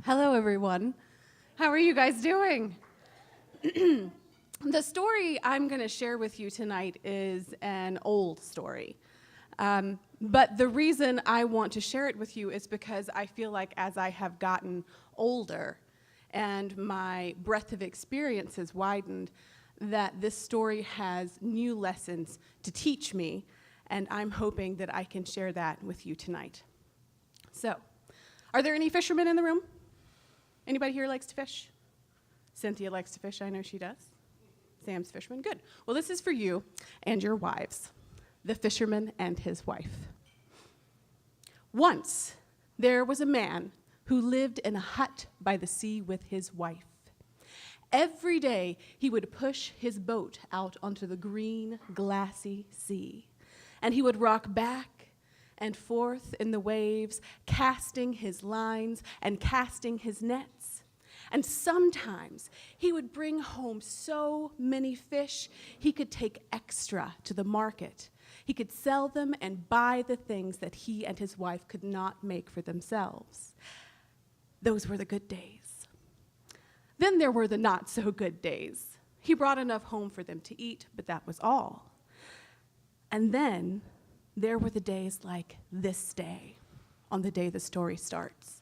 Hello, everyone. How are you guys doing? The story I'm going to share with you tonight is an old story. But the reason I want to share it with you is because I feel like as I have gotten older and my breadth of experience has widened, that this story has new lessons to teach me, and I'm hoping that I can share that with you tonight. So, are there any fishermen in the room? Anybody here likes to fish? Cynthia likes to fish, I know she does. Sam's fisherman, good. Well, this is for you and your wives, the fisherman and his wife. Once, there was a man who lived in a hut by the sea with his wife. Every day, he would push his boat out onto the green, glassy sea, and he would rock back and forth in the waves, casting his lines and casting his nets. And sometimes he would bring home so many fish, he could take extra to the market. He could sell them and buy the things that he and his wife could not make for themselves. Those were the good days. Then there were the not so good days. He brought enough home for them to eat, but that was all. And then there were the days like this day, on the day the story starts,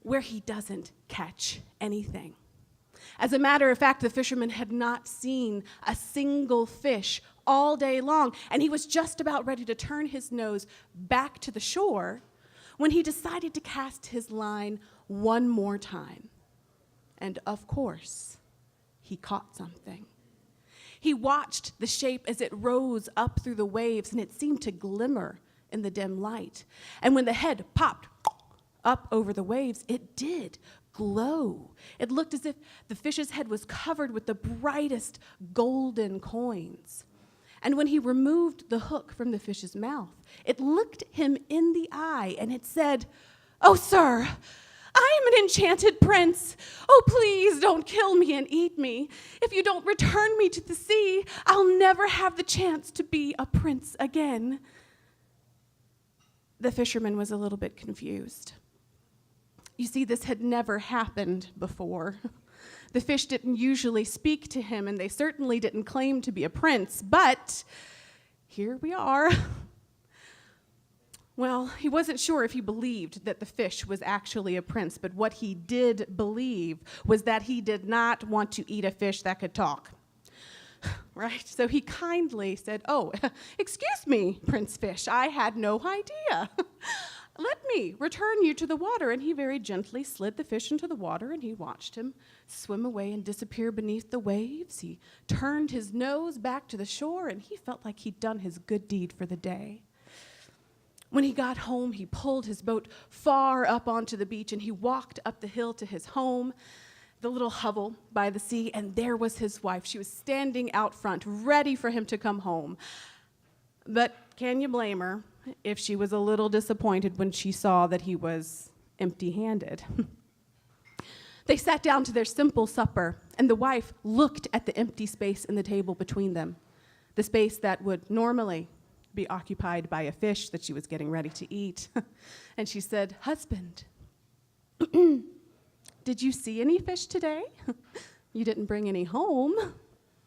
where he doesn't catch anything. As a matter of fact, the fisherman had not seen a single fish all day long, and he was just about ready to turn his nose back to the shore when he decided to cast his line one more time. And of course, he caught something. He watched the shape as it rose up through the waves, and it seemed to glimmer in the dim light. And when the head popped up over the waves, it did glow. It looked as if the fish's head was covered with the brightest golden coins. And when he removed the hook from the fish's mouth, it looked him in the eye, and it said, "Oh, sir, I am an enchanted prince. Oh, please don't kill me and eat me. If you don't return me to the sea, I'll never have the chance to be a prince again." The fisherman was a little bit confused. You see, this had never happened before. The fish didn't usually speak to him, and they certainly didn't claim to be a prince, but here we are. Well, he wasn't sure if he believed that the fish was actually a prince, but what he did believe was that he did not want to eat a fish that could talk. Right? So he kindly said, "Oh, excuse me, Prince Fish, I had no idea. Let me return you to the water." And he very gently slid the fish into the water, and he watched him swim away and disappear beneath the waves. He turned his nose back to the shore, and he felt like he'd done his good deed for the day. When he got home, he pulled his boat far up onto the beach, and he walked up the hill to his home, the little hovel by the sea, and there was his wife. She was standing out front, ready for him to come home. But can you blame her if she was a little disappointed when she saw that he was empty-handed? They sat down to their simple supper, and the wife looked at the empty space in the table between them, the space that would normally be occupied by a fish that she was getting ready to eat. And she said, "Husband, did you see any fish today? You didn't bring any home."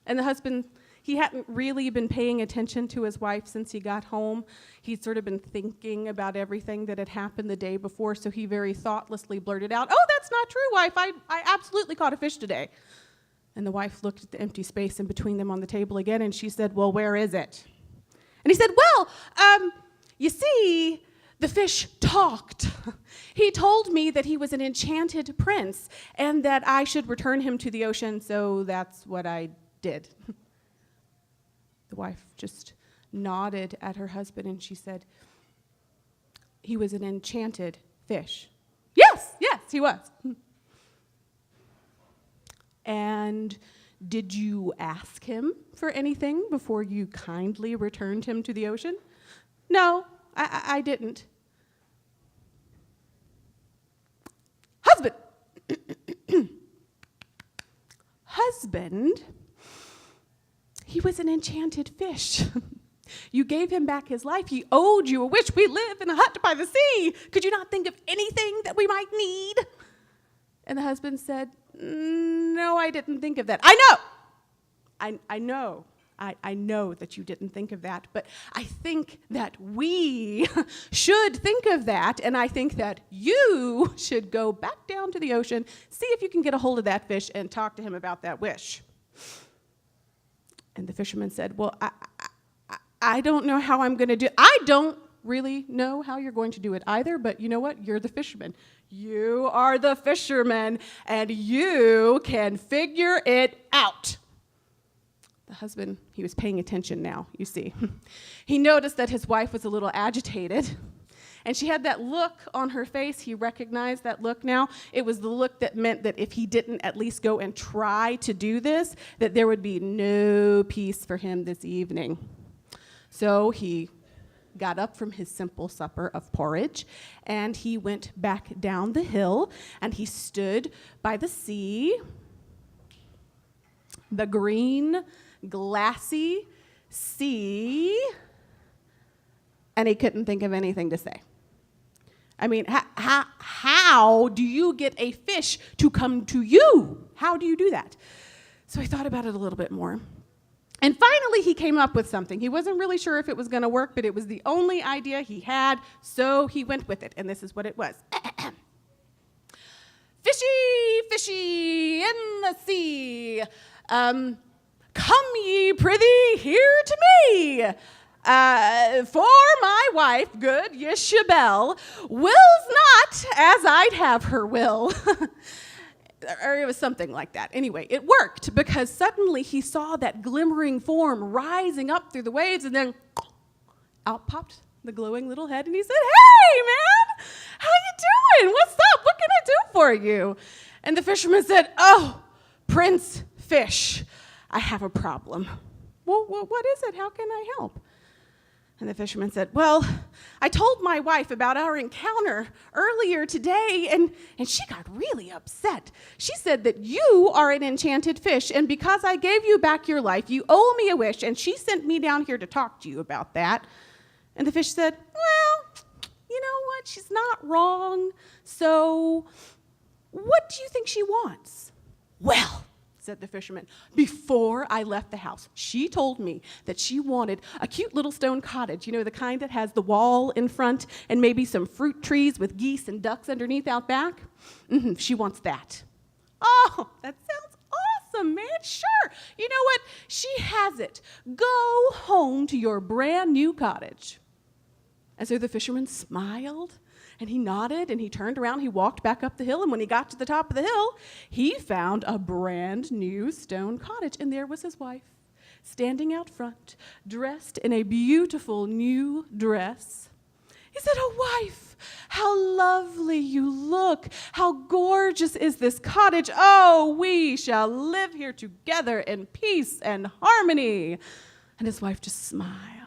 And the husband, he hadn't really been paying attention to his wife since he got home. He'd sort of been thinking about everything that had happened the day before, so he very thoughtlessly blurted out, "Oh, that's not true, wife. I absolutely caught a fish today." And the wife looked at the empty space in between them on the table again, and she said, "Well, where is it?" And he said, "Well, you see, the fish talked. He told me that he was an enchanted prince and that I should return him to the ocean, so that's what I did." The wife just nodded at her husband, and she said, "He was an enchanted fish." Yes, he was." "And did you ask him for anything before you kindly returned him to the ocean?" "No, I didn't." "Husband, husband, he was an enchanted fish. You gave him back his life. He owed you a wish. We live in a hut by the sea. Could you not think of anything that we might need?" And the husband said, no, I didn't think of that. I know. I know that you didn't think of that, but I think that we should think of that, and I think that you should go back down to the ocean, see if you can get a hold of that fish, and talk to him about that wish. And the fisherman said, well, I don't know how I'm going to do it. I don't really know how you're going to do it either, but you know what? You're the fisherman. You are the fisherman, and you can figure it out. The husband, he was paying attention now, you see. He noticed that his wife was a little agitated, and she had that look on her face. He recognized that look now. It was the look that meant that if he didn't at least go and try to do this, that there would be no peace for him this evening. So he got up from his simple supper of porridge, and he went back down the hill, and he stood by the sea, the green, glassy sea, and he couldn't think of anything to say. I mean, how do you get a fish to come to you? How do you do that? So he thought about it a little bit more. And finally, he came up with something. He wasn't really sure if it was going to work, but it was the only idea he had, so he went with it. And this is what it was. Fishy, fishy in the sea, come ye prithee here to me. For my wife, good Yishabel, wills not as I'd have her will. Or it was something like that. Anyway, it worked because suddenly he saw that glimmering form rising up through the waves, and then out popped the glowing little head, and he said, hey, man, how you doing? What's up? What can I do for you? And the fisherman said, oh, Prince Fish, I have a problem. Well, what is it? How can I help? And the fisherman said, well, I told my wife about our encounter earlier today, and she got really upset. She said that you are an enchanted fish, and because I gave you back your life, you owe me a wish, and she sent me down here to talk to you about that. And the fish said, well, you know what? She's not wrong, so what do you think she wants? Well, said the fisherman, before I left the house, she told me that she wanted a cute little stone cottage, you know, the kind that has the wall in front and maybe some fruit trees with geese and ducks underneath out back. She wants that. Oh, that sounds awesome, man. Sure. You know what? She has it. Go home to your brand new cottage. And so the fisherman smiled, and he nodded, and he turned around, he walked back up the hill, and when he got to the top of the hill, he found a brand new stone cottage, and there was his wife, standing out front, dressed in a beautiful new dress. He said, oh, wife, how lovely you look. How gorgeous is this cottage. Oh, we shall live here together in peace and harmony. And his wife just smiled.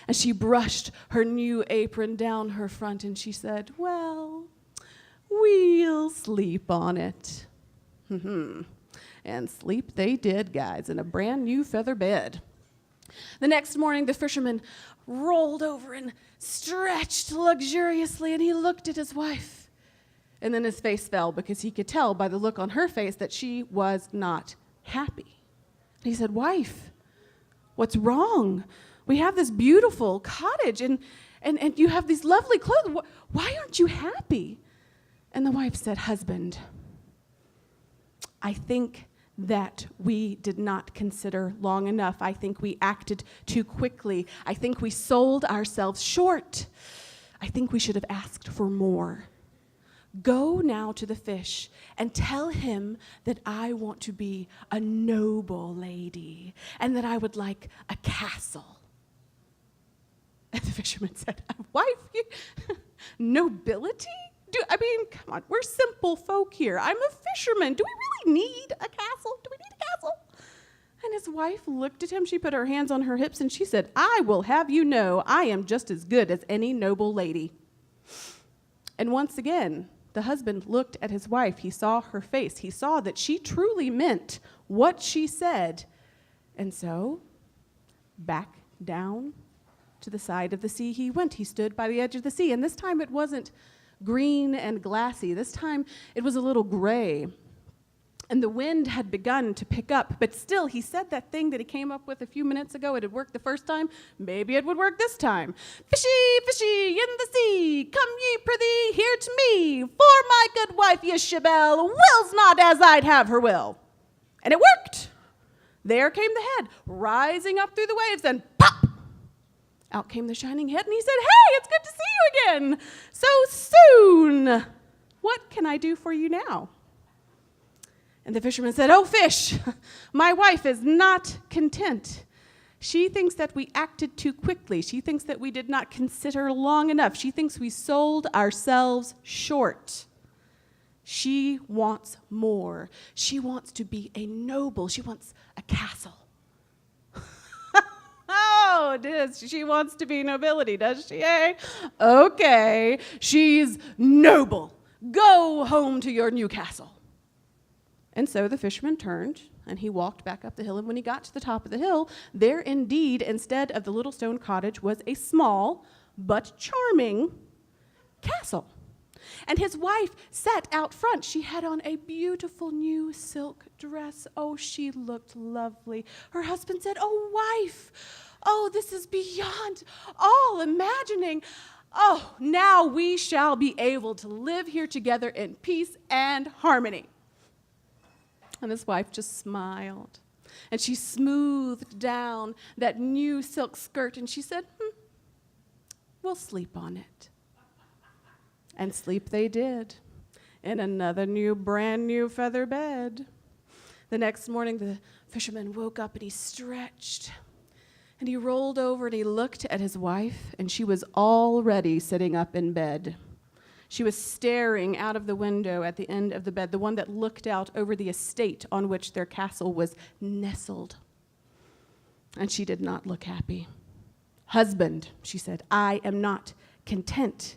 And she brushed her new apron down her front, and she said, well, we'll sleep on it. And sleep they did, guys, in a brand new feather bed. The next morning, the fisherman rolled over and stretched luxuriously, and he looked at his wife. And then his face fell because he could tell by the look on her face that she was not happy. And he said, wife, what's wrong? We have this beautiful cottage, and you have these lovely clothes. Why aren't you happy? And the wife said, husband, I think that we did not consider long enough. I think we acted too quickly. I think we sold ourselves short. I think we should have asked for more. Go now to the fish and tell him that I want to be a noble lady and that I would like a castle. And the fisherman said, wife, nobility? Come on, we're simple folk here. I'm a fisherman. Do we really need a castle? Do we need a castle? And his wife looked at him. She put her hands on her hips, and she said, I will have you know I am just as good as any noble lady. And once again, the husband looked at his wife. He saw her face. He saw that she truly meant what she said. And so, back down to the side of the sea he went. He stood by the edge of the sea, and this time it wasn't green and glassy. This time it was a little gray. And the wind had begun to pick up, but still he said that thing that he came up with a few minutes ago. It had worked the first time. Maybe it would work this time. Fishy, fishy in the sea, come ye prithee here to me, for my good wife Yishabel wills not as I'd have her will. And it worked. There came the head, rising up through the waves, and pop! Out came the shining head, and he said, hey, it's good to see you again. So soon. What can I do for you now? And the fisherman said, oh, fish, my wife is not content. She thinks that we acted too quickly. She thinks that we did not consider long enough. She thinks we sold ourselves short. She wants more. She wants to be a noble. She wants a castle. Oh, she wants to be nobility, does she, eh? Okay, she's noble. Go home to your new castle. And so the fisherman turned, and he walked back up the hill, and when he got to the top of the hill, there indeed, instead of the little stone cottage, was a small but charming castle. And his wife sat out front. She had on a beautiful new silk dress. Oh, she looked lovely. Her husband said, oh, wife, oh, this is beyond all imagining. Oh, now we shall be able to live here together in peace and harmony. And his wife just smiled. And she smoothed down that new silk skirt, and she said, we'll sleep on it. And sleep they did, in another brand new feather bed. The next morning, the fisherman woke up, and he stretched. And he rolled over, and he looked at his wife, and she was already sitting up in bed. She was staring out of the window at the end of the bed, the one that looked out over the estate on which their castle was nestled. And she did not look happy. Husband, she said, I am not content.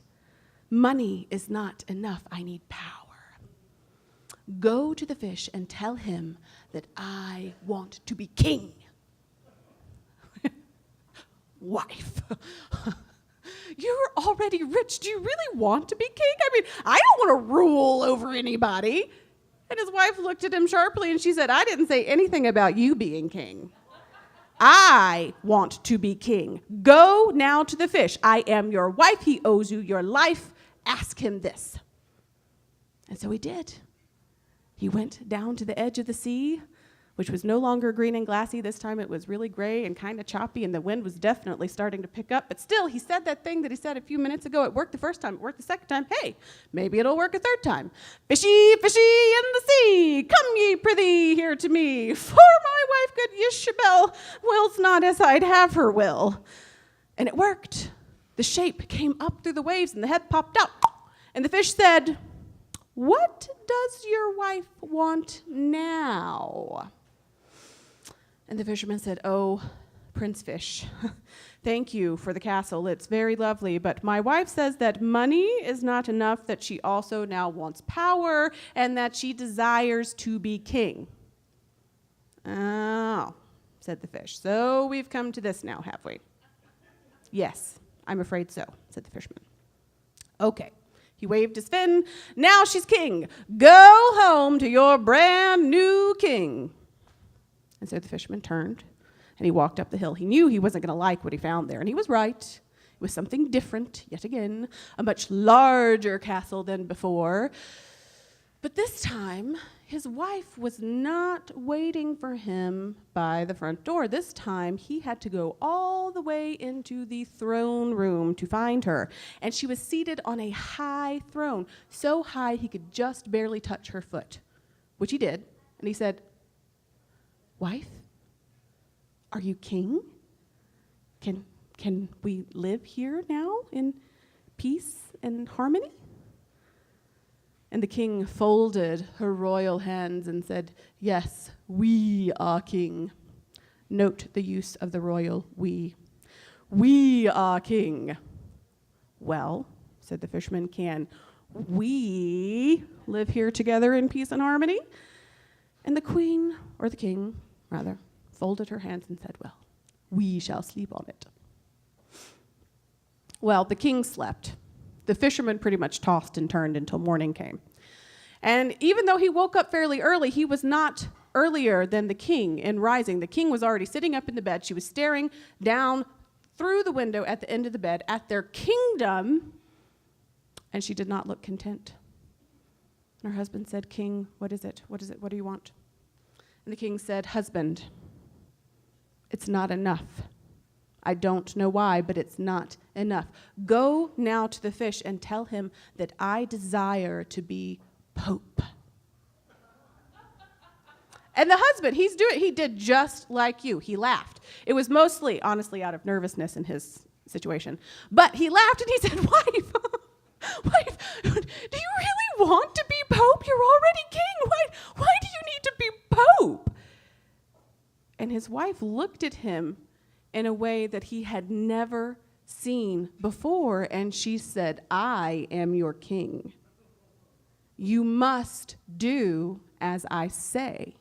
Money is not enough. I need power. Go to the fish and tell him that I want to be king. Wife. You're already rich. Do you really want to be king? I mean, I don't want to rule over anybody. And his wife looked at him sharply, and she said, I didn't say anything about you being king. I want to be king. Go now to the fish. I am your wife. He owes you your life. Ask him this. And so he did. He went down to the edge of the sea, which was no longer green and glassy. This time it was really gray and kind of choppy, and the wind was definitely starting to pick up. But still, he said that thing that he said a few minutes ago. It worked the first time. It worked the second time. Hey, maybe it'll work a third time. Fishy, fishy in the sea, come ye prithee here to me, for my wife good Yishabel wills not as I'd have her will. And it worked. The shape came up through the waves, and the head popped out. And the fish said, what does your wife want now? And the fisherman said, oh, Prince Fish, thank you for the castle. It's very lovely, but my wife says that money is not enough, that she also now wants power, and that she desires to be king. Oh, said the fish. So we've come to this now, have we? Yes, I'm afraid so, said the fisherman. Okay. He waved his fin. Now she's king. Go home to your brand new king. And so the fisherman turned, and he walked up the hill. He knew he wasn't going to like what he found there, and he was right. It was something different, yet again, a much larger castle than before. But this time, his wife was not waiting for him by the front door. This time, he had to go all the way into the throne room to find her. And she was seated on a high throne, so high he could just barely touch her foot, which he did. And he said, wife, are you king? Can we live here now in peace and harmony? And the king folded her royal hands and said, yes, we are king. Note the use of the royal we. We are king. Well, said the fisherman, can we live here together in peace and harmony? And the queen, or the king, rather, folded her hands and said, well, we shall sleep on it. Well, the king slept, The fisherman pretty much tossed and turned until morning came. And even though he woke up fairly early, he was not earlier than the king in rising. The king was already sitting up in the bed. She was staring down through the window at the end of the bed at their kingdom, and she did not look content. And her husband said, "King, what is it? What is it? What do you want?" And the king said, "Husband, it's not enough. I don't know why, but it's not enough. Go now to the fish and tell him that I desire to be Pope." And the husband, he did just like you. He laughed. It was mostly, honestly, out of nervousness in his situation. But he laughed and he said, "Wife, wife, do you really want to be Pope? You're already king. Why do you need to be Pope?" And his wife looked at him in a way that he had never seen before, and she said, "I am your king. You must do as I say."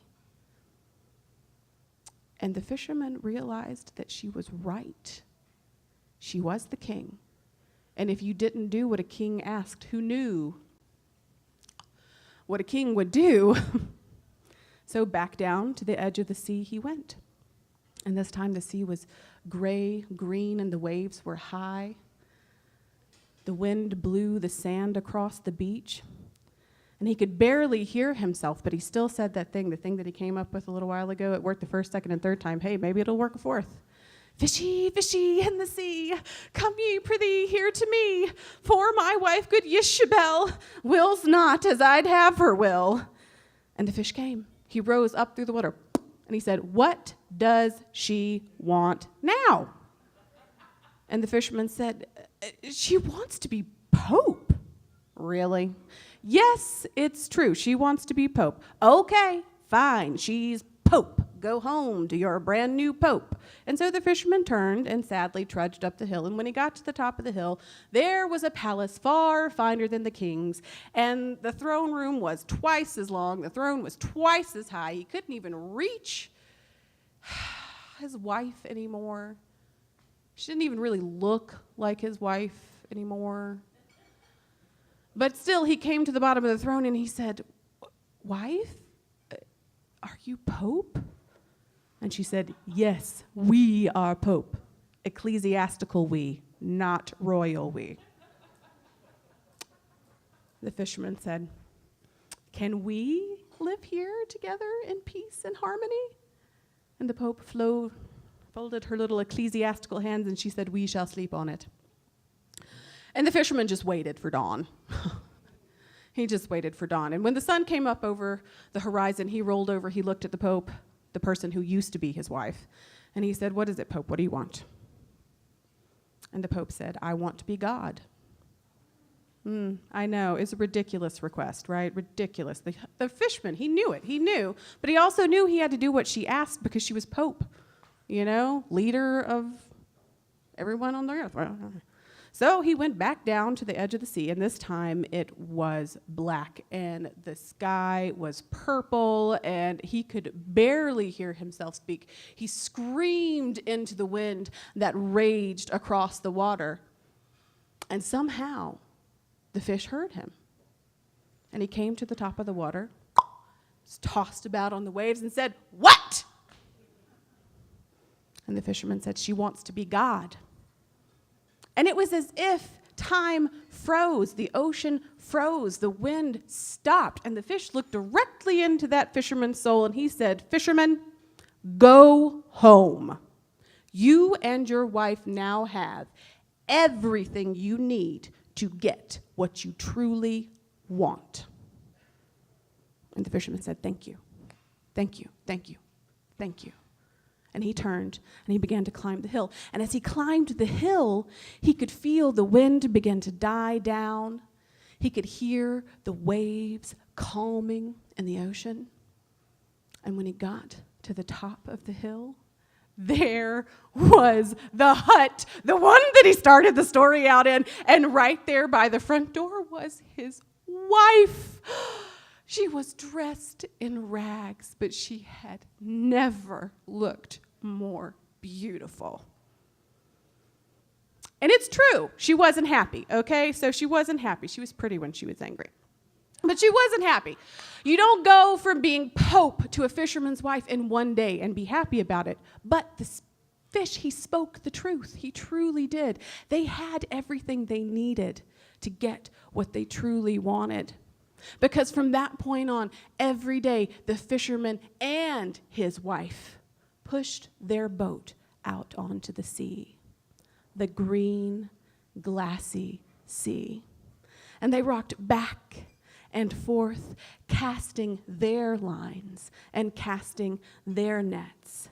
And the fisherman realized that she was right. She was the king. And if you didn't do what a king asked, who knew what a king would do? So back down to the edge of the sea he went. And this time the sea was gray, green, and the waves were high. The wind blew the sand across the beach. And he could barely hear himself, but he still said the thing that he came up with a little while ago. It worked the first, second, and third time. Hey, maybe it'll work a fourth. "Fishy, fishy in the sea, come ye, prithee, here to me. For my wife, good Yishabel, wills not as I'd have her will." And the fish came. He rose up through the water, and he said, "What does she want now?" And the fisherman said, "She wants to be Pope." "Really?" "Yes, it's true. She wants to be Pope." "Okay, fine. She's Pope. Go home to your brand new Pope." And so the fisherman turned and sadly trudged up the hill. And when he got to the top of the hill, there was a palace far finer than the king's. And the throne room was twice as long. The throne was twice as high. He couldn't even reach his wife anymore. She didn't even really look like his wife anymore. But still, he came to the bottom of the throne and he said, "Wife, are you Pope?" And she said, "Yes, we are Pope. Ecclesiastical we, not royal we." The fisherman said, "Can we live here together in peace and harmony?" And the Pope folded her little ecclesiastical hands and she said, "We shall sleep on it." And the fisherman just waited for dawn. He just waited for dawn. And when the sun came up over the horizon, he rolled over, he looked at the Pope, the person who used to be his wife, and he said, "What is it, Pope? What do you want?" And the Pope said, "I want to be God." I know, it's a ridiculous request, right? Ridiculous. The fisherman, he knew it, he knew, but he also knew he had to do what she asked because she was Pope, leader of everyone on the earth. So he went back down to the edge of the sea, and this time it was black, and the sky was purple, and he could barely hear himself speak. He screamed into the wind that raged across the water, and somehow the fish heard him. And he came to the top of the water, was tossed about on the waves, and said, "What?" And the fisherman said, "She wants to be God." And it was as if time froze, the ocean froze, the wind stopped, and the fish looked directly into that fisherman's soul, and he said, "Fisherman, go home. You and your wife now have everything you need to get what you truly want." And the fisherman said, "Thank you, thank you, thank you, thank you." And he turned and he began to climb the hill. And as he climbed the hill, he could feel the wind begin to die down. He could hear the waves calming in the ocean. And when he got to the top of the hill, there was the hut, the one that he started the story out in. And right there by the front door was his wife. She was dressed in rags, but she had never looked more beautiful. And it's true, she wasn't happy, okay? So she wasn't happy. She was pretty when she was angry. But she wasn't happy. You don't go from being Pope to a fisherman's wife in one day and be happy about it. But the fish, he spoke the truth. He truly did. They had everything they needed to get what they truly wanted. Because from that point on, every day, the fisherman and his wife pushed their boat out onto the sea, the green, glassy sea. And they rocked back and forth, casting their lines and casting their nets.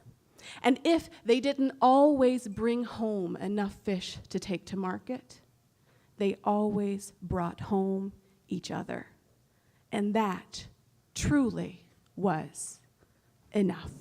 And if they didn't always bring home enough fish to take to market, they always brought home each other. And that truly was enough.